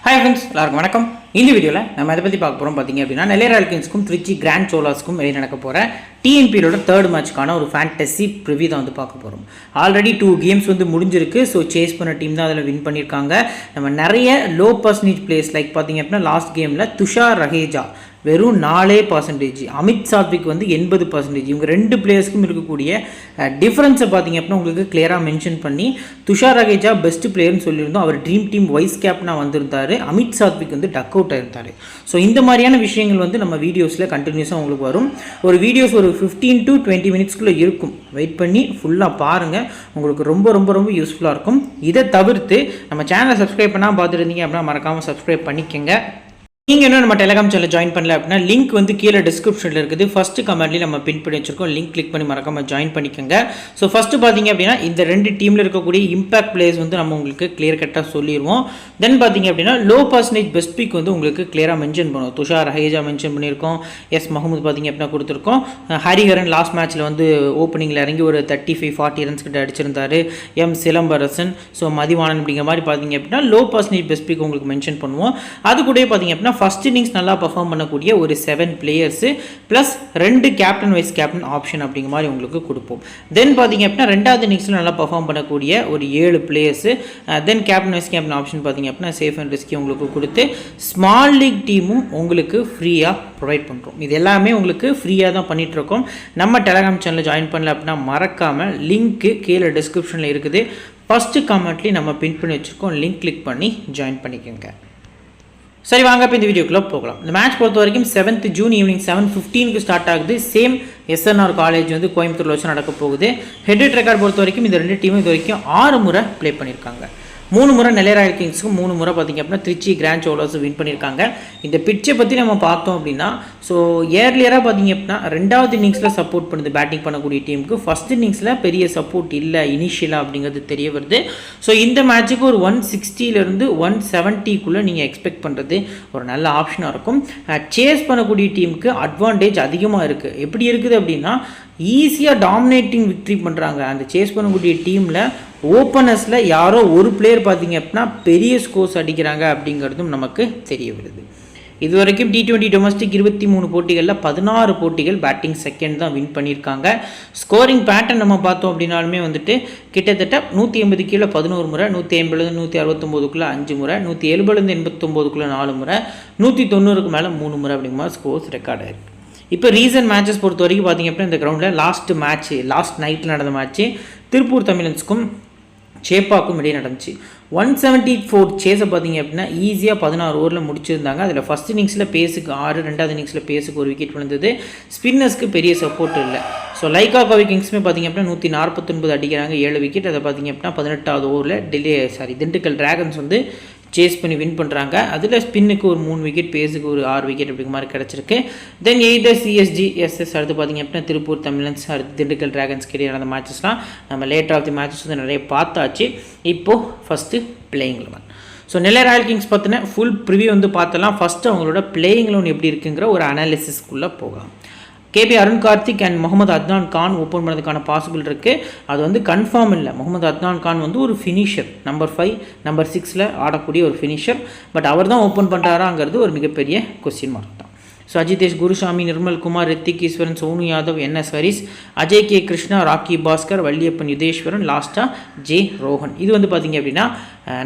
Hi friends, எல்லாருக்கும் வணக்கம். இந்த வீடியோவில் நம்ம எதை பற்றி பார்க்க போகிறோம் பார்த்தீங்க அப்படின்னா நெல்லை ராயல் கிங்ஸ்க்கும் திருச்சி கிராண்ட் சோலாஸ்க்கும் வெளியே நடக்க போகிற டிஎன்பியோட தேர்ட் மேட்ச்க்கான ஒரு ஃபேண்டசி ப்ரிவ்யூ தான் வந்து பார்க்க போகிறோம். ஆல்ரெடி 2 கேம்ஸ் வந்து முடிஞ்சிருக்கு. ஸோ சேஸ் பண்ண டீம் தான் அதில் வின் பண்ணியிருக்காங்க. நம்ம நிறைய லோ பர்சன்டேஜ் பிளேஸ் லைக் பார்த்தீங்க அப்படின்னா லாஸ்ட் கேமில் துஷார் ரஹேஜா வெறும் 4%, அமித் சாத்விக் வந்து 80%. இவங்க 2 பிளேயர்ஸ்க்கும் இருக்கக்கூடிய டிஃப்ரென்ஸை பார்த்தீங்க அப்படின்னா உங்களுக்கு கிளியராக மென்ஷன் பண்ணி துஷார் ரஹேஜா பெஸ்ட் பிளேயர்னு சொல்லியிருந்தோம். அவர் ட்ரீம் டீம் வைஸ் கேப்டனாக வந்திருந்தார். அமித் சாத்விக் வந்து டக் அவுட் ஆயிருந்தார். ஸோ இந்த மாதிரியான விஷயங்கள் வந்து நம்ம வீடியோஸில் கண்டினியூஸாக உங்களுக்கு வரும். ஒரு வீடியோஸ் ஒரு 15 to 20 மினிட்ஸ்க்குள்ளே இருக்கும். வெயிட் பண்ணி ஃபுல்லாக பாருங்கள். உங்களுக்கு ரொம்ப ரொம்ப ரொம்ப யூஸ்ஃபுல்லாக இருக்கும். இதை தவிர்த்து நம்ம சேனலை சப்ஸ்கிரைப் பண்ணால் பார்த்துட்டு இருந்தீங்க அப்படின்னா மறக்காமல் சப்ஸ்கிரைப் பண்ணிக்கோங்க. நீங்கள் இன்னும் நம்ம டெலிகிராம் சேனல் ஜாயின் பண்ணல அப்படின்னா லிங்க் வந்து கீழே டிஸ்கிரிப்ஷனில் இருக்குது. ஃபஸ்ட்டு கமெண்ட்லேயும் நம்ம பின் பண்ணி வச்சிருக்கோம். லிங்க் கிளிக் பண்ணி மறக்காமல் ஜாயின் பண்ணிக்கோங்க. ஸோ ஃபஸ்ட்டு பார்த்தீங்க அப்படின்னா இந்த 2 டீமில் இருக்கக்கூடிய இம்பாக்ட் பிளேயர்ஸ் வந்து நம்ம உங்களுக்கு கிளியர் கட்டாக சொல்லிடுவோம். தென் பார்த்தீங்க அப்படின்னா லோ பர்சன்டேஜ் பெஸ்ட் பிக் வந்து உங்களுக்கு கிளியராக மென்ஷன் பண்ணுவோம். துஷார் ரஹேஜா மென்ஷன் பண்ணியிருக்கோம். முகமது பார்த்தீங்க அப்படின்னா கொடுத்துருக்கோம். ஹரிஹரன் லாஸ்ட் மேட்ச்சில் வந்து ஓப்பனிங்கில் இறங்கி ஒரு 35-40 ரன்ஸ் கிட்ட அடிச்சிருந்தார். சிலம்பரசன், ஸோ மதிவானன் அப்படிங்கிற மாதிரி பார்த்தீங்க அப்படின்னா லோ பர்சன்டேஜ் பெஸ்ட் பிக் உங்களுக்கு மென்ஷன் பண்ணுவோம். அது கூட பார்த்தீங்க அப்படின்னா ஃபர்ஸ்ட் இன்னிங்ஸ் நல்லா பர்ஃபார்ம் பண்ணக்கூடிய ஒரு 7 players plus 2 captain vice captain option அப்படிங்கிற மாதிரி உங்களுக்கு கொடுப்போம். தென் பார்த்தீங்க அப்படின்னா 2வது இன்னிங்ஸில் நல்லா பர்ஃபார்ம் பண்ணக்கூடிய ஒரு 7 பிளேயர்ஸு தென் கேப்டன் வைஸ் கேப்டன் ஆப்ஷன் பார்த்தீங்க அப்படின்னா சேஃப் அண்ட் ரிஸ்கி உங்களுக்கு கொடுத்து ஸ்மால் லீக் டீமும் உங்களுக்கு ஃப்ரீயாக ப்ரொவைட் பண்ணுறோம். இது எல்லாமே உங்களுக்கு ஃப்ரீயாக தான் பண்ணிகிட்ருக்கோம். நம்ம டெலிகிராம் சேனலில் ஜாயின் பண்ணல அப்படின்னா மறக்காமல் லிங்க்கு கீழே டிஸ்கிரிப்ஷனில் இருக்குது. ஃபஸ்ட்டு கமெண்ட்லேயும் நம்ம பின் பண்ணி வச்சுருக்கோம். லிங்க் கிளிக் பண்ணி ஜாயின் பண்ணிக்கோங்க. சரி, வாங்க இப்போ இந்த வீடியோக்குள்ளே போகலாம். இந்த மேட்ச் பொறுத்த வரைக்கும் 7th ஜூன் ஈவினிங் 7:15 ஸ்டார்ட் ஆகுது. சேம் எஸ்என்ஆர் காலேஜ் வந்து கோயம்புத்தூரில் வச்சு நடக்க போகுது. ஹெட் ரெக்கார்ட் பொறுத்த வரைக்கும் இந்த 2 டீமும் இது வரைக்கும் 6 முறை ப்ளே பண்ணியிருக்காங்க. 3 முறை நெல்லை ராயல் கிங்ஸுக்கும் 3 முறை பார்த்திங்க அப்படின்னா திருச்சி கிராண்ட் சோலாஸ் வின் பண்ணியிருக்காங்க. இந்த பிட்சை பற்றி நம்ம பார்த்தோம் அப்படின்னா ஸோ ஏர்லியராக பார்த்திங்க அப்படின்னா 2வது இன்னிங்ஸில் சப்போர்ட் பண்ணுது பேட்டிங் பண்ணக்கூடிய டீமுக்கு. ஃபஸ்ட் இன்னிங்ஸில் பெரிய சப்போர்ட் இல்லை இனிஷியலாக அப்படிங்கிறது தெரிய வருது. ஸோ இந்த மேட்ச்சுக்கு ஒரு 160 170 நீங்கள் எக்ஸ்பெக்ட் பண்ணுறது ஒரு நல்ல ஆப்ஷனாக இருக்கும். சேஸ் பண்ணக்கூடிய டீமுக்கு அட்வான்டேஜ் அதிகமாக இருக்குது. எப்படி இருக்குது அப்படின்னா ஈஸியாக டாமினேட்டிங் விக்ட்ரி பண்ணுறாங்க. அந்த சேஸ் பண்ணக்கூடிய டீமில் ஓப்பனர்ஸில் யாரோ ஒரு பிளேயர் பார்த்தீங்க அப்படின்னா பெரிய ஸ்கோர்ஸ் அடிக்கிறாங்க அப்படிங்கிறதும் நமக்கு தெரிய வருது. இது வரைக்கும் T20 டொமஸ்டிக் 23 போட்டிகளில் 16 போட்டிகள் பேட்டிங் செகண்ட் தான் வின் பண்ணியிருக்காங்க. ஸ்கோரிங் பேட்டர்ன் நம்ம பார்த்தோம் அப்படின்னாலுமே வந்துட்டு கிட்டத்தட்ட 180 கீழே 11 முறை, 150 169 5 முறை, 170 89 4 முறை, 190 மேலே 3 முறை அப்படிங்கிற மாதிரி ஸ்கோர்ஸ் ரெக்கார்ட் ஆயிருக்கு. இப்போ ரீசன்ட் மேட்சஸ் பொறுத்த வரைக்கும் பார்த்திங்க அப்படின்னா இந்த கிரவுண்டில் லாஸ்ட் நைட்டில் நடந்த மேட்ச்சு திருப்பூர் தமிழன்ஸ்க்கும் சேப்பாக்கும் இடையே நடந்துச்சு. 174 சேஸை பார்த்திங்க அப்படின்னா ஈஸியாக 16 ஓவரில் முடிச்சிருந்தாங்க. அதில் ஃபஸ்ட் இன்னிங்ஸில் பேஸுக்கு 6, 2வது இன்னிங்ஸில் பேஸுக்கு 1 விக்கெட் விழுந்தது. ஸ்பின்னர்ஸ்க்கு பெரிய சப்போர்ட் இல்லை. ஸோ லைக்கா கோவை கிங்ஸுமே பார்த்திங்க அப்படின்னா 149 அடிக்கிறாங்க, 7 விக்கெட். அதை பார்த்திங்க அப்படின்னா 18வது ஓவரில் திண்டுக்கல் டிராகன்ஸ் வந்து சேஸ் பண்ணி வின் பண்ணுறாங்க. அதில் ஸ்பின்னுக்கு ஒரு 3 விக்கெட், பேஸுக்கு ஒரு 6 விக்கெட் அப்படிங்கிற மாதிரி கிடச்சிருக்கு. தென் எய்தர் சிஎஸ்ஜி எஸ்எஸ் அடுத்து பார்த்திங்க அப்படின்னா திருப்பூர் தமிழன்ஸ் அடுத்து திண்டுக்கல் டிராகன்ஸ் கிடையாது. நடந்த மேட்சஸ்லாம் நம்ம லேட்டர் ஆஃப் தி மேட்சஸ் வந்து நிறைய பார்த்தாச்சு. இப்போது ஃபஸ்ட்டு பிளேயிங் 11. ஸோ நெல்லை ராயல் கிங்ஸ் பார்த்தினா ஃபுல் ப்ரிவியூ வந்து பார்த்தலாம். ஃபஸ்ட்டு அவங்களோட பிளேயிங் 11 எப்படி இருக்குங்கிற ஒரு அனாலிசிஸ்க்குள்ளே போகலாம். KB Arun Karthik and Mohammed Adnan Khan open பண்ணதுக்கான பாசிபிள் இருக்குது. அது வந்து கன்ஃபார்ம் இல்லை. முகமது அத்னான் கான் வந்து ஒரு ஃபினிஷர், நம்பர் 5 நம்பர் 6 ஆடக்கூடிய ஒரு ஃபினிஷர். பட் அவர் தான் ஓப்பன் பண்ணுறாராங்கிறது ஒரு மிகப்பெரிய கொஸ்டின் மார்க் தான். ஸோ அஜிதேஷ் குருசாமி, நிர்மல் குமார், ரித்திக் ஈஸ்வரன், சோனு யாதவ், என்எஸ் ஹரிஸ், அஜய் கே கிருஷ்ணா, ராக்கி பாஸ்கர், வள்ளியப்பன் யுதேஸ்வரன், லாஸ்ட்டாக ஜே ரோஹன். இது வந்து பார்த்திங்க அப்படின்னா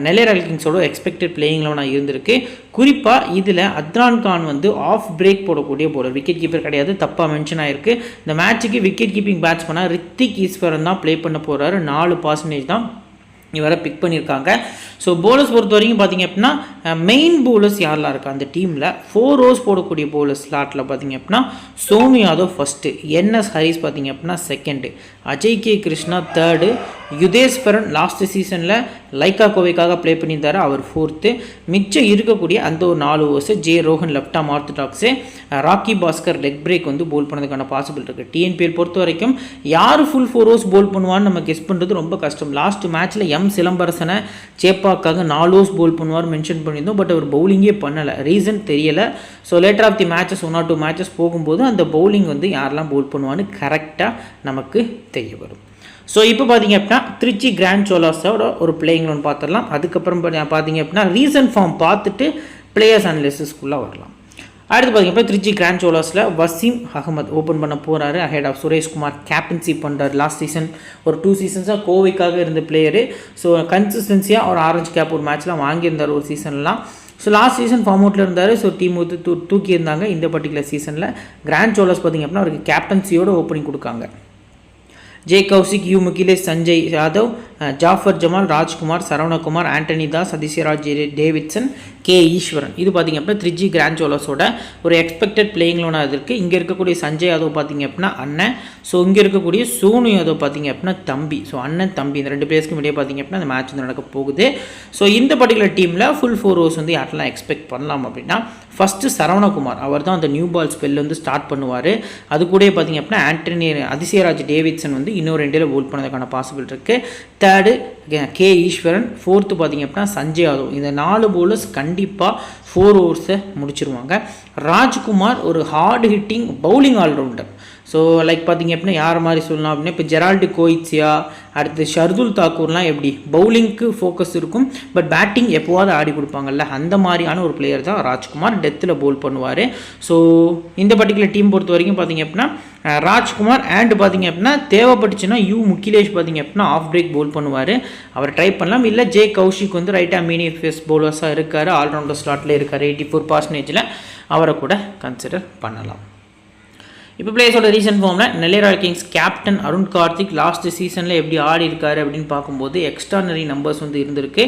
நெல்லை ராயல் கிங்ஸோட எக்ஸ்பெக்டட் பிளேயிங் 11 இருந்திருக்கு. குறிப்பாக இதில் அத்னான் கான் வந்து ஆஃப் பிரேக் போடக்கூடிய போலர், விக்கெட் கீப்பர் கிடையாது, தப்பாக மென்ஷன் ஆகிருக்கு. இந்த மேட்ச்சுக்கு விக்கெட் கீப்பிங் பேட்ஸ்மேனாக ரித்திக் ஈஸ்வரன் தான் ப்ளே பண்ண போகிறாரு. 4% தான் இவரை பிக் பண்ணியிருக்காங்க. ஸோ போலர்ஸ் பொறுத்த வரைக்கும் பார்த்திங்க அப்படின்னா மெயின் போலர்ஸ் யாரெல்லாம் இருக்கா அந்த டீமில் 4 ஓவர்ஸ் போடக்கூடிய போலர்ஸ் ஸ்லாட்டில் பார்த்திங்க அப்படின்னா சோனு யாதவ் ஃபஸ்ட்டு, என்எஸ் ஹரிஸ் பார்த்திங்க அப்படின்னா second, Ajay K Krishna third, Yudheeswaran last சீசனில் லைக்கா கோவைக்காக ப்ளே பண்ணியிருந்தார், அவர் 4th. மிச்சம் இருக்கக்கூடிய அந்த ஒரு 4 overs J Rohan left arm orthodox, Rocky Bhaskar leg break வந்து போல் பண்ணதுக்கான பாசிபிள் இருக்குது. டிஎன்பிஎல் பொறுத்த வரைக்கும் யார் ஃபுல் 4 ஓவர்ஸ் போல் பண்ணுவான்னு நம்ம கெஸ் பண்ணுறது ரொம்ப கஷ்டம். லாஸ்ட் மேட்ச்சில் சிலம்பரசனை சேப்பாக்காக 4 ஓவர்ஸ் போல் பண்ணுவார் மென்ஷன் பண்ணியிருந்தோம். பட் அவர் பவுலிங்கே பண்ணலை, ரீசன் தெரியலை. So later of the matches 1 or 2 matches போகும்போது அந்த பவுலிங் வந்து யாரெல்லாம் போல் பண்ணுவான்னு கரெக்டாக நமக்கு தெரிய வரும். ஸோ இப்போ பார்த்தீங்க அப்படின்னா திருச்சி கிராண்ட் சோலாஸோட ஒரு பிளேயிங் லோன் பார்த்துடலாம். அதுக்கப்புறம் பார்த்தீங்க அப்படின்னா ரீசன்ட் ஃபார்ம் பார்த்துட்டு பிளேயர்ஸ் அனாலிசிஸ்க்குள்ளே வரலாம். அடுத்து பார்த்தீங்கன்னா திருச்சி கிராண்ட் சோலாஸில் வசீம் அகமது ஓப்பன் பண்ண போகிறாரு. அஹெட் ஆஃப் சுரேஷ்குமார் கேப்டன்சி பண்ணுறாரு. லாஸ்ட் சீசன் ஒரு 2 சீசன்ஸாக கோவைக்காக இருந்த பிளேயரு. ஸோ கன்சிஸ்டன்சியாக ஒரு ஆரஞ்சு கேப் ஒரு மேட்ச்லாம் வாங்கியிருந்தார் ஒரு சீசன்லாம். ஸோ லாஸ்ட் சீசன் ஃபார்ம் அவுட்டில் இருந்தார். ஸோ டீம் வந்து தூக்கியிருந்தாங்க. இந்த பர்டிகுலர் சீசனில் கிராண்ட் சோலாஸ் பார்த்திங்க அப்படின்னா அவருக்கு கேப்டன்சியோட ஓப்பனிங் கொடுக்காங்க. J Kaushik, U Mugilesh, Sanjay Yadav, Jafar Jamal, Rajkumar, Saravanakumar, Antony Das, Athisayaraj Davidson, K Eswaran. இது பார்த்திங்க அப்படின்னா திருச்சி கிராண்ட் சோலாஸோட ஒரு எக்ஸ்பெக்டட் பிளேயிங் லோனாக இருக்குது. இங்கே இருக்கக்கூடிய சஞ்சய் யாதவ் பார்த்திங்க அப்படின்னா அண்ணன். ஸோ இங்கே இருக்கக்கூடிய சோனு யாதவ் பார்த்திங்க அப்படின்னா தம்பி. ஸோ அண்ணன் தம்பி இந்த 2 பிளேயர்ஸ்க்கு இடையே பார்த்திங்க அப்படின்னா அந்த மேட்ச் வந்து நடக்க போகுது. ஸோ இந்த பர்டிகுலர் டீமில் ஃபுல் 4 ஓவர்ஸ் வந்து யாரெல்லாம் எக்ஸ்பெக்ட் பண்ணலாம் அப்படின்னா ஃபஸ்ட்டு சரவணகுமார், அவர் தான் அந்த நியூ பால் ஸ்பெல் வந்து ஸ்டார்ட் பண்ணுவார். அது கூட பார்த்திங்க அப்படின்னா ஆண்டனி அதிசயராஜ் டேவிட்சன் வந்து இன்னொரு 2 போல் பண்ணதுக்கான பாசிபிள் இருக்குது. தேர்டு கே ஈஸ்வரன், ஃபோர்த்து பார்த்திங்க அப்படின்னா சஞ்சய் யாதவ். இந்த 4 போலர்ஸ் கண்டிப்பாக 4 ஓவர்ஸை முடிச்சிருவாங்க. ராஜ்குமார் ஒரு hard hitting bowling allrounder. So like பார்த்திங்க அப்படின்னா யார் மாதிரி சொல்லலாம் அப்படின்னா இப்போ ஜெரால்டு கோயிட்ஸியா, அடுத்து ஷர்துல் தாக்கூர்லாம் எப்படி பவுலிங்க்கு ஃபோக்கஸ் இருக்கும், பட் பேட்டிங் எப்போவாது ஆடி கொடுப்பாங்கல்ல, அந்த மாதிரியான ஒரு பிளேயர் தான் ராஜ்குமார். டெத்தில் போல் பண்ணுவார். ஸோ இந்த பர்டிகுலர் டீம் பொறுத்த வரைக்கும் பார்த்திங்க அப்படின்னா ராஜ்குமார் அண்ட் பார்த்திங்க அப்படின்னா தேவைப்பட்டுச்சுன்னா யூ முகிலேஷ் பார்த்திங்க அப்படின்னா ஆஃப் பிரேக் போல் பண்ணுவார். அவர் ட்ரை பண்ணலாம். இல்லை ஜே கௌஷிக் வந்து ரைட்டாக மீடியம் ஃபேஸ் பவுலர்ஸாக இருக்கார், ஆல்ரவுண்டர் ஸ்லாட்டில் இருக்கார் 84%. அவரை கூட கன்சிடர் பண்ணலாம். இப்போ பிளேயர்ஸோட ரீசன்ட் ஃபார்மில் Nellai Royal Kings captain Arun Karthik last சீசனில் எப்படி ஆடி இருக்காரு அப்படின்னு பார்க்கும்போது எக்ஸ்ட்ரானரி நம்பர்ஸ் வந்து இருந்திருக்கு.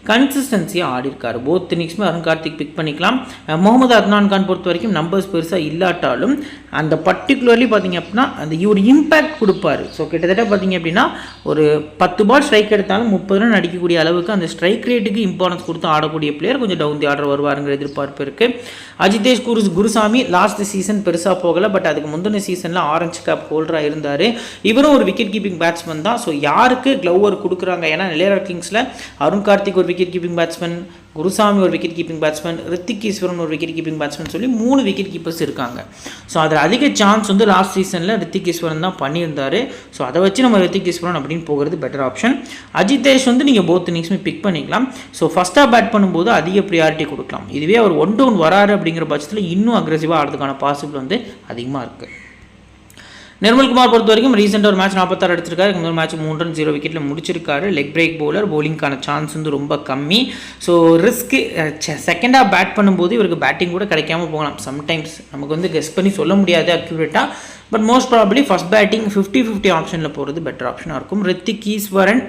கன்சிஸ்டன்சியாக ஆடி இருக்காரு. போத் இன்னிங்ஸுமே அருண் கார்த்திக் பிக் பண்ணிக்கலாம். முகமது அத்னான் கான் பொறுத்த வரைக்கும் நம்பர்ஸ் பெருசாக இல்லாட்டாலும் அந்த பர்டிகுலர்லி பார்த்திங்க அப்படின்னா அந்த ஒரு இம்பேக்ட் கொடுப்பாரு. ஸோ கிட்டத்தட்ட பார்த்திங்க அப்படின்னா ஒரு 10 பால் ஸ்ட்ரைக் எடுத்தாலும் 30 ரன் அடிக்கக்கூடிய அளவுக்கு அந்த ஸ்ட்ரைக் ரேட்டுக்கு இம்பார்ட்டன்ஸ் கொடுத்து ஆடக்கூடிய பிளேயர் கொஞ்சம் டவுன் தி ஆர்டர் வருவாருங்கிற எதிர்பார்ப்பு இருக்குது. அஜிதேஷ் குருசாமி லாஸ்ட் சீசன் பெருசாக போகலை, பட் அதுக்கு முந்தின சீசனில் ஆரஞ்சு கேப் ஹோல்டராக இருந்தார். இவரும் ஒரு விக்கெட் கீப்பிங் பேட்ஸ்மேன் தான். ஸோ யாருக்கு க்ளோவர் கொடுக்குறாங்க, ஏன்னா நெல்லை ராயல் கிங்ஸில் அருண் கார்த்திக் ஒரு விக்கெட் கீப்பிங் பேட்ஸ்மேன், குருசாமி ஒரு விக்கெட் கீப்பிங் பேட்ஸ்மேன், ரித்திக் ஈஸ்வரன் ஒரு விக்கெட் கீப்பிங் பேட்ஸ்மேன் சொல்லி 3 விக்கெட் கீப்பர்ஸ் இருக்காங்க. ஸோ அதில் அதிக சான்ஸ் வந்து லாஸ்ட் சீசனில் ரித்திக் ஈஸ்வரன் தான் பண்ணியிருந்தார். ஸோ அதை வச்சு நம்ம ரித்திக் ஈஸ்வரன் அப்படின்னு போகிறது பெட்டர் ஆப்ஷன். அஜிதேஷ் வந்து நீங்கள் போத் இன்னிங்ஸுமே பிக் பண்ணிக்கலாம். ஸோ ஃபஸ்ட்டாக பேட் பண்ணும்போது அதிக ப்ரியாரிட்டி கொடுக்கலாம். இதுவே அவர் 1 டவுன் வராரு அப்படிங்கிற பட்சத்தில் இன்னும் அக்ரெசிவாக ஆடுறதுக்கான பாசிபிள் வந்து அதிகமாக இருக்குது. நிர்மல்குமார் பொறுத்த வரைக்கும் ரீசெண்டாக ஒரு மேட்ச் 46 எடுத்திருக்காரு. முதல் மேட்ச் 3 ரன் 0 விக்கெட்டில் முடிச்சிருக்காரு. லெக் பிரேக் பவுலர், பவுலிங்கான சான்ஸ் வந்து ரொம்ப கம்மி. ஸோ ரிஸ்க்கு செகண்டாக பேட் பண்ணும்போது இவருக்கு பேட்டிங் கூட கிடைக்காம போகலாம். சம்டைம்ஸ் நமக்கு வந்து கெஸ் பண்ணி சொல்ல முடியாது அக்யூரேட்டாக. But most probably first batting 50-50 ஆப்ஷனில் போகிறது பெட்டர் ஆப்ஷனாக இருக்கும். ரித்திக் ஈஸ்வரன்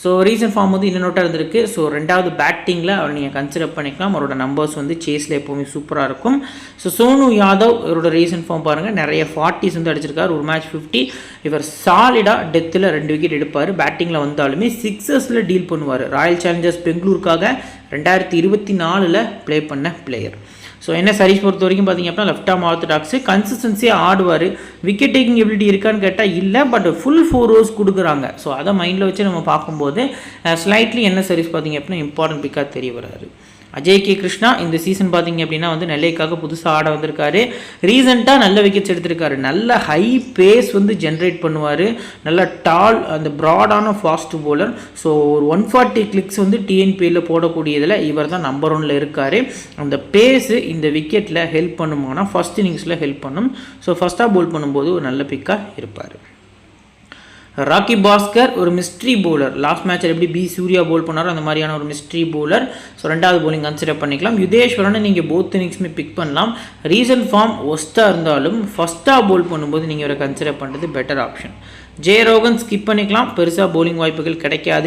ஸோ ரீசன்ட் ஃபார்ம் வந்து இன்னொட்டாக இருந்திருக்கு. ஸோ 2வது பேட்டிங்கில் அவர் நீங்கள் கன்சிடர் பண்ணிக்கலாம். அவரோட நம்பர்ஸ் வந்து சேஸில் எப்போவுமே சூப்பராக இருக்கும். ஸோ சோனு யாதவ் இவரோட ரீசன்ட் ஃபார்ம் பாருங்கள், நிறைய 40s வந்து அடிச்சிருக்காரு. ஒரு மேட்ச் 50. இவர் சாலிடாக டெத்தில் 2 விக்கெட் எடுப்பார். பேட்டிங்கில் வந்தாலுமே 6ஸில் டீல் பண்ணுவார். ராயல் சேலஞ்சர்ஸ் பெங்களூருக்காக 2024 ப்ளே பண்ண பிளேயர். ஸோ என்ன சரீஸ் பொறுத்த வரைக்கும் பார்த்திங்க அப்படின்னா லெஃப்ட் ஆர்ம் ஆர்த்தடாக்ஸு கன்சிஸ்டன்சியாக ஆடுவார். விக்கெட் டேக்கிங் எபிலிட்டி இருக்கான்னு கேட்டால் இல்லை, பட் ஃபுல் 4 ஓவர்ஸ் கொடுக்குறாங்க. ஸோ அதை மைண்டில் வச்சு நம்ம பார்க்கும்போது ஸ்லைட்லி என்ன சரீஸ் பார்த்திங்க அப்படின்னா இம்பார்ட்டன்ட் பிக்காக தெரிய வராரு. அஜய் கே கிருஷ்ணா இந்த சீசன் பார்த்திங்க அப்படின்னா வந்து நெல்லைக்காக புதுசாக ஆட வந்திருக்காரு. ரீசெண்டாக நல்ல விக்கெட்ஸ் எடுத்திருக்காரு. நல்ல ஹை பேஸ் வந்து ஜென்ரேட் பண்ணுவார். நல்ல டால் அந்த ப்ராடான ஃபாஸ்ட் பவுலர். ஸோ ஒரு 140 கிளிக்ஸ் வந்து டிஎன்பியில் போடக்கூடியதில் இவர் தான் நம்பர் 1ல் இருக்கார். அந்த பேஸு இந்த விக்கெட்டில் ஹெல்ப் பண்ணுமானா ஃபஸ்ட் இன்னிங்ஸில் ஹெல்ப் பண்ணும். ஸோ ஃபஸ்ட்டாக பவுல் பண்ணும்போது ஒரு நல்ல பிக்காக இருப்பார். ராக்கி பாஸ்கர் ஒரு மிஸ்ட்ரி பவுலர். லாஸ்ட் மேட்சில் எப்படி பி சூர்யா போல் பண்ணாரோ அந்த மாதிரியான ஒரு மிஸ்ட்ரி பவுலர். ஸோ 2வது பவுலிங் கன்சிடர் பண்ணிக்கலாம். யுதேஸ்வரனை நீங்கள் போத் இன்னிங்ஸுமே பிக் பண்ணலாம். ரீசன்ட் ஃபார்ம் ஒஸ்ட்டாக இருந்தாலும் ஃபஸ்ட்டாக பவுல் பண்ணும்போது நீங்கள் இவரை கன்சிடர் பண்ணுறது பெட்டர் ஆப்ஷன். ஜெயரோகன் ஸ்கிப் பண்ணிக்கலாம், பெருசாக பவுலிங் வாய்ப்புகள் கிடைக்காது.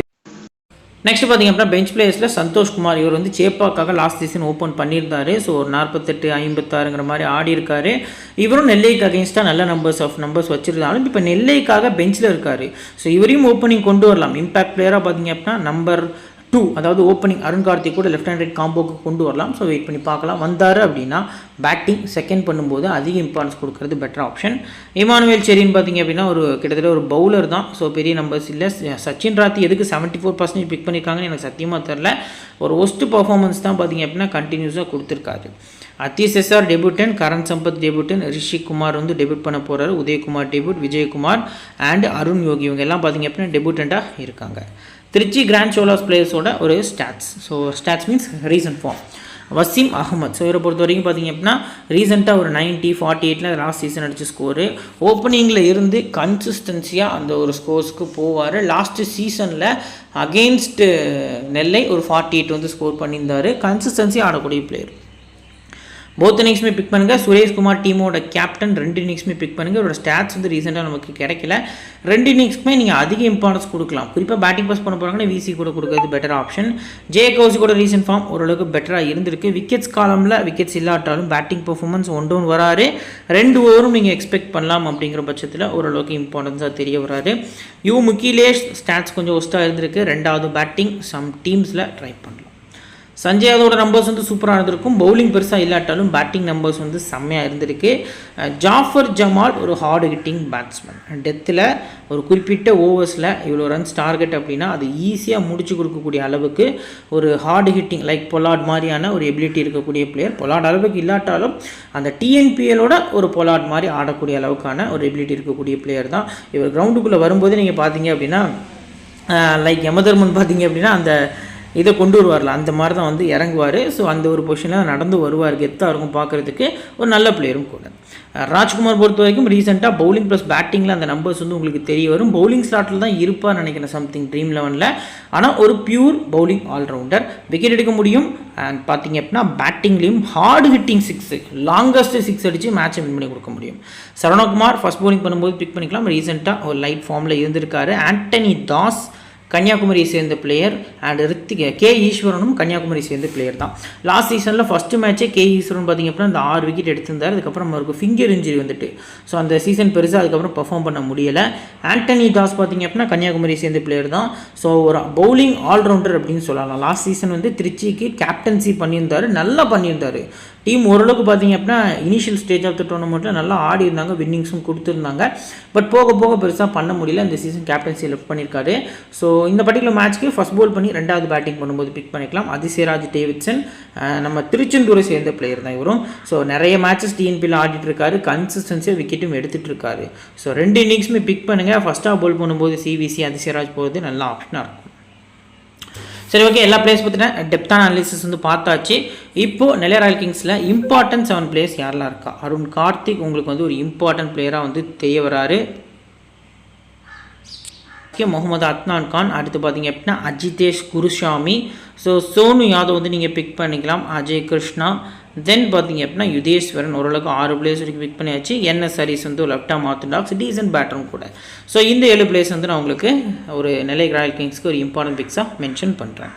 நெக்ஸ்ட் பார்த்திங்க அப்படின்னா பெஞ்ச் பிளேயர்ஸில் சந்தோஷ்குமார், இவர் வந்து சேப்பாக்காக லாஸ்ட் சீசன் ஓப்பன் பண்ணியிருந்தார். ஸோ ஒரு 48-56 மாதிரி ஆடி இருக்கார். இவரும் நெல்லைக்கு அகேன்ஸ்டாக நல்ல நம்பர்ஸ் வச்சுருந்தாலும் இப்போ நெல்லைக்காக பெஞ்சில் இருக்கார். ஸோ இவரையும் ஓப்பனிங் கொண்டு வரலாம். இம்பாக்ட் பிளேயராக பார்த்திங்க அப்படின்னா நம்பர் 2 அதாவது ஓப்பனிங் அருண் கார்த்திக் கூட லெஃப்ட் ஹேண்ட் ரைட் காம்போக்கு கொண்டு வரலாம். ஸோ வெயிட் பண்ணி பார்க்கலாம். வந்தார் அப்படின்னா பேட்டிங் செகண்ட் பண்ணும்போது அதிக இம்பார்ட்டன்ஸ் கொடுக்கறது பெட்டர் ஆப்ஷன். இமானுவேல் செரின்னு பார்த்தீங்க அப்படின்னா ஒரு கிட்டத்தட்ட ஒரு பவுலர் தான். ஸோ பெரிய நம்பர்ஸ் இல்லை. சச்சின் ராத்தி எதுக்கு 74% பிக் பண்ணியிருக்காங்கன்னு எனக்கு சத்தியமாக தெரில. ஒரு ஒஸ்ட் பர்ஃபார்மன்ஸ் தான் பார்த்தீங்க அப்படின்னா கண்டினியூஸாக கொடுத்துருக்காரு. Aathish SR debutant, Karan Sampath debutant, Rishi Kumar வந்து டெபியூட் பண்ண போகிறாரு, உதயகுமார் டெபியூட், விஜயகுமார் அண்ட் அருண் யோகி இவங்க எல்லாம் பார்த்தீங்க அப்படின்னா டெபியூட்டண்ட்டாக இருக்காங்க. திருச்சி கிராண்ட் சோலாஸ் பிளேயர்ஸோட ஒரு stats. So stats means recent form. Waseem Ahmed. So இவரை பொறுத்த வரைக்கும் பார்த்தீங்க அப்படின்னா ரீசெண்டாக ஒரு 90, 48 லாஸ்ட் சீசன் அடித்த ஸ்கோரு. ஓப்பனிங்கில் இருந்து கன்சிஸ்டன்சியாக அந்த ஒரு ஸ்கோர்ஸ்க்கு போவார். லாஸ்ட்டு சீசனில் அகெயின்ஸ்ட் நெல்லை ஒரு 48 வந்து ஸ்கோர் பண்ணியிருந்தார். கன்சிஸ்டன்சியாக ஆடக்கூடிய பிளேயர். போத் இன்னிங்ஸுமே பிக் பண்ணுங்கள். சுரேஷ்குமார் டீமோட கேப்டன் 2 இன்னிங்ஸுமே பிக் பண்ணுங்கள். ஒரு ஸ்டாட்ஸ் வந்து ரீசெண்டாக நமக்கு கிடைக்கல. 2 இன்னிங்ஸ்க்குமே நீங்கள் அதிக இம்பார்ட்டன்ஸ் கொடுக்கலாம். குறிப்பாக பேட்டிங் பாஸ் பண்ண போகிறாங்கன்னா விசி கூட கொடுக்குறது பெட்டர் ஆப்ஷன். ஜே கௌசி கூட ரீசெண்ட் ஃபார்ம் ஓரளவுக்கு பெட்டராக இருந்திருக்கு. விக்கெட்ஸ் காலமில் விக்கெட்ஸ் இல்லாட்டாலும் பேட்டிங் பர்ஃபார்மன்ஸ் 1 வராரு. 2 ஓவரும் நீங்கள் எக்ஸ்பெக்ட் பண்ணலாம் அப்படிங்கிற பட்சத்தில் ஓரளவுக்கு இம்பார்ட்டன்ஸாக தெரிய வராது. முகிலேஷ் ஸ்டாட்ஸ் கொஞ்சம் ஒஸ்ட்டாக இருந்திருக்கு. 2வது பேட்டிங் சம் டீம்ஸில் ட்ரை பண்ணலாம். சஞ்சய் யாதவோட நம்பர்ஸ் வந்து சூப்பராக இருந்திருக்கும். பவுலிங் பெருசாக இல்லாட்டாலும் பேட்டிங் நம்பர்ஸ் வந்து செம்மையாக இருந்திருக்கு. ஜாஃபர் ஜமால் ஒரு ஹார்டு ஹிட்டிங் பேட்ஸ்மேன். டெத்தில் ஒரு குறிப்பிட்ட ஓவர்ஸில் இவ்வளோ ரன்ஸ் டார்கெட் அப்படின்னா அது ஈஸியாக முடிச்சு கொடுக்கக்கூடிய அளவுக்கு ஒரு ஹார்டு ஹிட்டிங் லைக் பொலாட் மாதிரியான ஒரு எபிலிட்டி இருக்கக்கூடிய பிளேயர். பொலாட் அளவுக்கு இல்லாட்டாலும் அந்த டிஎன்பிஎலோட ஒரு பொலாட் மாதிரி ஆடக்கூடிய அளவுக்கான ஒரு எபிலிட்டி இருக்கக்கூடிய பிளேயர் தான் இவர். கிரவுண்டுக்குள்ளே வரும்போது நீங்கள் பார்த்தீங்க அப்படின்னா லைக் யமதர்மன் பார்த்தீங்க அப்படின்னா அந்த இதை கொண்டு வருவார்ல அந்த மாதிரி தான் வந்து இறங்குவார். ஸோ அந்த ஒரு பொசிஷனில் நடந்து வருவார். கெத்தாக இருக்கும் பார்க்குறதுக்கு. ஒரு நல்ல பிளேயரும் கூட. ராஜ்குமார் பொறுத்த வரைக்கும் ரீசெண்டாக பவுலிங் ப்ளஸ் பேட்டிங்கில் அந்த நம்பர்ஸ் வந்து உங்களுக்கு தெரிய வரும். பவுலிங் ஸ்லாட்டில் தான் இருப்பார் நினைக்கிறேன் சம்திங் ட்ரீம் 11. ஆனால் ஒரு பியூர் பவுலிங் ஆல்ரவுண்டர். விக்கெட் எடுக்க முடியும். அண்ட் பார்த்தீங்க அப்படின்னா பேட்டிங்லேயும் ஹார்டு ஹிட்டிங் 6 லாங்கஸ்ட் 6 அடித்து மேட்சை வின் பண்ணி கொடுக்க முடியும். சரவணகுமார் ஃபஸ்ட் பவுலிங் பண்ணும்போது பிக் பண்ணிக்கலாம். ரீசெண்டாக ஒரு லைட் ஃபார்மில் இருந்திருக்காரு. ஆண்டனி தாஸ் கன்னியாகுமரியை சேர்ந்த பிளேயர் அண்ட் ரித்திக் கே ஈஸ்வரனும் கன்னியாகுமரி சேர்ந்த பிளேயர் தான். லாஸ்ட் சீசனில் ஃபஸ்ட்டு மேட்ச்சே கே ஈஸ்வரன் பார்த்திங்க அப்படின்னா அந்த 6 விக்கெட் எடுத்திருந்தார். அதுக்கப்புறம் அவருக்கு ஃபிங்கர் இன்ஜுரி வந்துட்டு ஸோ அந்த சீசன் பெருசாக அதுக்கப்புறம் பர்ஃபார்ம் பண்ண முடியலை. ஆண்டனி தாஸ் பார்த்திங்க அப்படின்னா கன்னியாகுமரி சேர்ந்த பிளேயர் தான். ஸோ ஒரு பவுலிங் ஆல்ரவுண்டர் அப்படின்னு சொல்லலாம். லாஸ்ட் சீசன் வந்து திருச்சிக்கு கேப்டன்சி பண்ணியிருந்தார். நல்லா பண்ணியிருந்தார். டீம் ஓரளவுக்கு பார்த்தீங்க அப்படின்னா இனிஷியல் ஸ்டேஜ் ஆஃப் த டோர்னமெண்ட்டில் நல்லா ஆடி இருந்தாங்க. வின்னிங்ஸும் கொடுத்துருந்தாங்க. பட் போக போக பெருசாக பண்ண முடியல. இந்த சீசன் கேப்டன்சி லெஃப்ட் பண்ணியிருக்காரு. ஸோ இந்த பர்டிகுலர் மேட்ச்க்கு ஃபஸ்ட் பால் பண்ணி 2வது பேட்டிங் பண்ணும்போது பிக் பண்ணிக்கலாம். அதிசயராஜ் டேவிட்சன் நம்ம திருச்செந்தூரை சேர்ந்த பிளேயர் தான் இவரும். ஸோ நிறைய மேட்சஸ் டிஎன்பியில் ஆடிட்டு இருக்காரு. கன்சிஸ்டன்சியாக விக்கெட்டும் எடுத்துகிட்டு இருக்காரு. ஸோ 2 இன்னிங்ஸுமே பிக் பண்ணுங்கள். ஃபஸ்ட்டாக பால் பண்ணும்போது சிவிசி அதிசயராஜ் போகிறது நல்ல ஆப்ஷனாக இருக்கும். சரி, ஓகே. எல்லா பிளேயர்ஸ் பற்றின டெப்தான அனாலிசிஸ் வந்து பார்த்தாச்சு. இப்போது நெல்லை ராயல் கிங்ஸில் இம்பார்ட்டன்ட் 7 பிளேயர்ஸ் யாரெல்லாம் இருக்கா? அருண் கார்த்திக் உங்களுக்கு வந்து ஒரு இம்பார்ட்டன்ட் பிளேயராக வந்து தெரிய வராரு. முகமது அத்னான் கான். அடுத்து பார்த்தீங்க அப்படின்னா அஜிதேஷ் குருசாமி. ஸோ சோனு யாதவ் வந்து நீங்கள் பிக் பண்ணிக்கலாம். அஜய் கிருஷ்ணா. தென் பார்த்தீங்க அப்படின்னா யுதேஸ்வரன். ஓரளவுக்கு 6 பிளேயர்ஸ் வரைக்கும் பிக் பண்ணியாச்சு. என்எஸ் ஹரிஸ் வந்து லெஃப்ட் ஆம் ஆர்த்தடாக்ஸ் டீசன்ட் பேட்டரும் கூட. ஸோ இந்த 7 பிளேயர்ஸ் வந்து நான் உங்களுக்கு ஒரு நெல்லை ராயல் கிங்ஸ்க்கு ஒரு இம்பார்ட்டன்ட் பிக்ஸாக மென்ஷன் பண்ணுறேன்.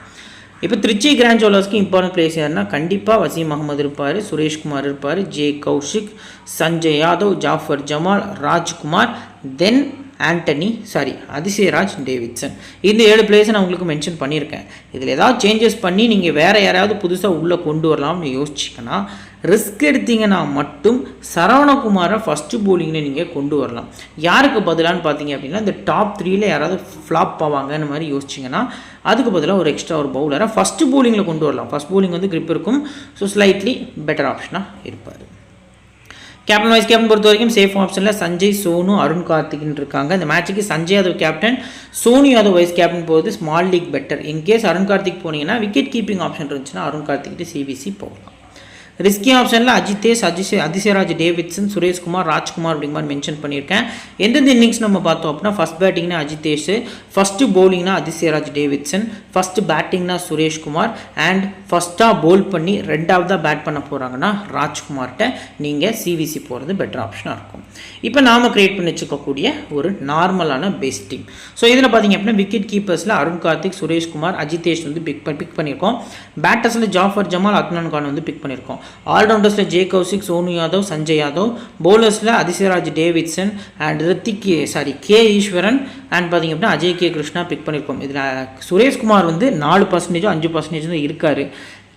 இப்போ திருச்சி கிராண்ட் சோலாஸ்க்கு இம்பார்ட்டன்ட் பிளேயர்ஸ் யாருன்னா கண்டிப்பாக வசீம் அகமது இருப்பார், சுரேஷ்குமார் இருப்பார், ஜே கௌஷிக், சஞ்சய் யாதவ், ஜாஃபர் ஜமால், ராஜ்குமார், தென் அதிசயராஜ் டேவிட்சன். இந்த 7 பிளேயர்ஸை நான் உங்களுக்கு மென்ஷன் பண்ணியிருக்கேன். இதில் ஏதாவது சேஞ்சஸ் பண்ணி நீங்கள் வேறு யாராவது புதுசாக உள்ளே கொண்டு வரலாம்னு யோசிச்சிங்கன்னா ரிஸ்க் எடுத்தீங்கன்னா மட்டும் சரவணகுமாரை ஃபஸ்ட்டு போலிங்கில் நீங்கள் கொண்டு வரலாம். யாருக்கு பதிலான்னு பார்த்தீங்க அப்படின்னா இந்த டாப் 3ல் யாராவது ஃப்ளாப் ஆவாங்கன்னு மாதிரி யோசிச்சிங்கன்னா அதுக்கு பதிலாக ஒரு எக்ஸ்ட்ரா ஒரு பவுலரை ஃபஸ்ட்டு போலிங்கில் கொண்டு வரலாம். ஃபஸ்ட் போலிங் வந்து கிரிப் இருக்கும். ஸோ ஸ்லைட்லி பெட்டர் ஆப்ஷனாக இருப்பார். கேப்டன் வைஸ் கேப்டன் பொறுத்த வரைக்கும் சேஃப் ஆப்ஷனில் சஞ்சய், சோனு, அருண் கார்த்திக்னு இருக்காங்க. இந்த மேட்சுக்கு Sanjay Yadav captain, Sonu Yadav vice captain போகிறது small league better. In case Arun Karthik போனீங்கன்னா விக்கெட் கீப்பிங் ஆப்ஷன் இருந்துச்சுன்னா அருண் கார்த்திக்கிட்டு சிவிசி போகலாம். ரிஸ்கி ஆப்ஷனில் அஜிதேஷ், அதிசயராஜ் டேவிட்சன், சுரேஷ்குமார், ராஜ்குமார் அப்படிங்கிற மாதிரி மென்ஷன் பண்ணியிருக்கேன். எந்தெந்த இன்னிங்ஸ் நம்ம பார்த்தோம் அப்படின்னா ஃபஸ்ட் பேட்டிங்னா அஜிதேஷ், ஃபஸ்ட்டு பவுலிங்னா அதிசயராஜ் டேவிட்சன், ஃபஸ்ட்டு பேட்டிங்னா சுரேஷ்குமார் அண்ட் ஃபஸ்ட்டாக பவுல் பண்ணி 2வது பேட் பண்ண போகிறாங்கன்னா ராஜ்குமார்கிட்ட நீங்கள் சிவிசி போகிறது பெட்டர் ஆப்ஷனாக இருக்கும். இப்போ நாம் கிரியேட் பண்ணி வச்சுக்கக்கூடிய ஒரு நார்மலான பெஸ்ட் டீம். ஸோ இதில் பார்த்தீங்க அப்படின்னா விக்கெட் கீப்பர்ஸில் அருண் கார்த்திக், சுரேஷ்குமார், அஜிதேஷ் வந்து பிக் பண்ணியிருக்கோம். பேட்டர்ஸில் ஜாஃபர் ஜமால், அத்னான் கான் வந்து பிக் பண்ணியிருக்கோம். ஆல்ரவுண்டர்ஸில் ஜே கௌசிக், சோனு யாதவ், சஞ்சய் யாதவ். பவுலர்ஸில் Athisayaraj Davidson and K Eswaran and பார்த்திங்க அப்படின்னா அஜய் கே கிருஷ்ணா பிக் பண்ணியிருக்கோம். இதில் சுரேஷ்குமார் வந்து 4% 5% தான் இருக்கார்.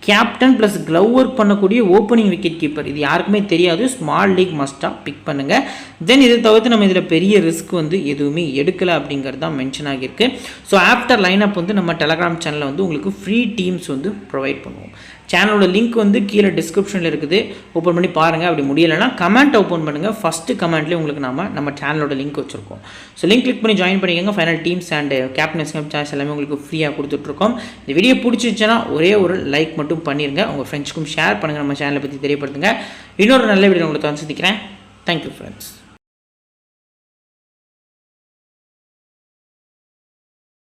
கேப்டன் ப்ளஸ் க்ளவ் ஒர்க் பண்ணக்கூடிய ஓப்பனிங் விக்கெட் கீப்பர், இது யாருக்குமே தெரியாது. ஸ்மால் லீக் மஸ்ட்டாக பிக் பண்ணுங்கள். தென் இதை தவிர்த்து நம்ம இதில் பெரிய ரிஸ்க் வந்து எதுவுமே எடுக்கலை அப்படிங்கிறது தான் மென்ஷன் ஆகியிருக்கு. ஸோ ஆஃப்டர் லைனப் வந்து நம்ம டெலகிராம் சேனலில் வந்து உங்களுக்கு ஃப்ரீ டீம்ஸ் வந்து ப்ரொவைட் பண்ணுவோம். சேனலோட லிங்க் வந்து கீழே டிஸ்கிரிப்ஷனில் இருக்குது, ஓப்பன் பண்ணி பாருங்கள். அப்படி முடியலைன்னா கமெண்ட் ஓப்பன் பண்ணுங்கள். ஃபஸ்ட்டு கமெண்ட்லேயே உங்களுக்கு நம்ம சேனலோட லிங்க் வச்சுருக்கோம். ஸோ லிங்க் கிளிக் பண்ணி ஜாயின் பண்ணிக்கோங்க. Final teams and captain choice எல்லாமே உங்களுக்கு ஃப்ரீயாக கொடுத்துட்ருக்கோம். இந்த வீடியோ பிடிச்சிச்சுன்னா ஒரே ஒரு லைக் மட்டும் பண்ணிடுங்க. உங்கள் ஃப்ரெண்ட்ஸ்க்கும் ஷேர் பண்ணுங்கள். நம்ம சேனலை பற்றி தெரியப்படுத்துங்க. இன்னொரு நல்ல வீடியோ உங்களுக்கு வந்து சந்திக்கிறேன். Thank you friends.